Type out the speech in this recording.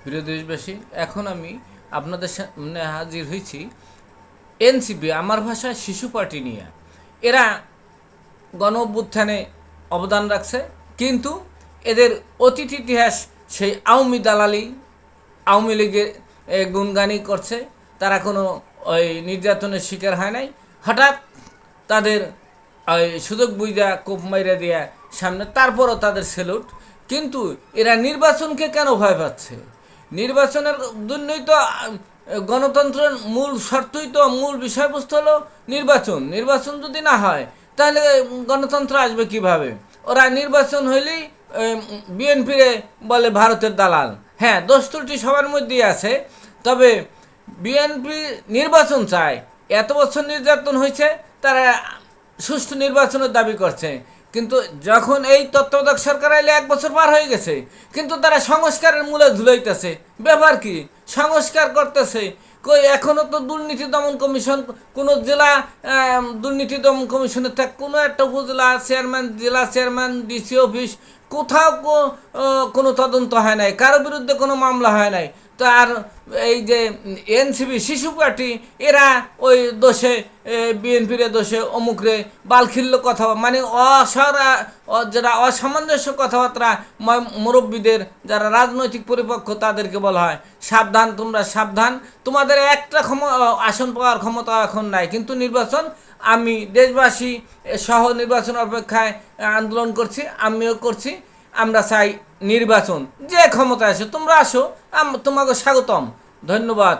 প্রিয় দেশবাসী, এখন আমি আপনাদের সামনে হাজির হয়েছি এনসিপি, আমার ভাষায় শিশু পার্টি নিয়ে। এরা গণ অভ্যুত্থানে অবদান রাখছে, কিন্তু এদের অতীত ইতিহাস সেই আওয়ামী দালালি, আওয়ামী লীগের গুণগানি করছে। তারা কোনো ওই নির্যাতনের শিকার হয় নাই। হঠাৎ তাদের ওই সুযোগ বুঝা কোপ মাইরা দেয়া সামনে, তারপরও তাদের সেলুট। কিন্তু এরা নির্বাচনকে কেন ভয় পাচ্ছে? নির্বাচনের জন্যই তো গণতন্ত্রের মূল শর্তই তো, মূল বিষয়বস্তু হলো নির্বাচন। নির্বাচন যদি না হয় তাহলে গণতন্ত্র আসবে কিভাবে? ওরা নির্বাচন হইলেই বিএনপিরে বলে ভারতের দালাল। হ্যাঁ, দোষ ত্রুটি সবার মধ্যেই আছে, তবে বিএনপি নির্বাচন চায়। এত বছর নির্যাতন হয়েছে, তারা সুষ্ঠু নির্বাচনের দাবি করছে। কিন্তু যখন এই তত্ত্বাবধায়ক সরকার এলে 1 বছর পার হয়ে গেছে, কিন্তু তারা সংস্কারের মূলে ঝুলাইতেছে। ব্যাপার কি? সংস্কার করতেছে কই? এখনও তো দুর্নীতি দমন কমিশন, কোনো জেলা দুর্নীতি দমন কমিশনের থাক, কোনো একটা উপজেলা চেয়ারম্যান, জেলা চেয়ারম্যান, ডিসি অফিস, কোথাও কোনো তদন্ত হয় নাই, কারো বিরুদ্ধে কোনো মামলা হয় নাই। তো আর এই যে এনসিপি শিশু পার্টি, এরা ওই দোষে, বিএনপির দোষে অমুকরে বালখিল্য কথা, মানে যারা অসামঞ্জস্য কথাবার্তা, মুরব্বীদের যারা রাজনৈতিক পরিপক্ষ, তাদেরকে বলা হয় সাবধান, তোমরা সাবধান, তোমাদের একটা আসন পাওয়ার ক্ষমতা এখন নাই। কিন্তু নির্বাচন, আমি দেশবাসী সহ নির্বাচন অপেক্ষায় আন্দোলন করছি, আমিও করছি। আমরা চাই নির্বাচন, যে ক্ষমতা আসে তোমরা আসো, তোমাকে স্বাগতম। ধন্যবাদ।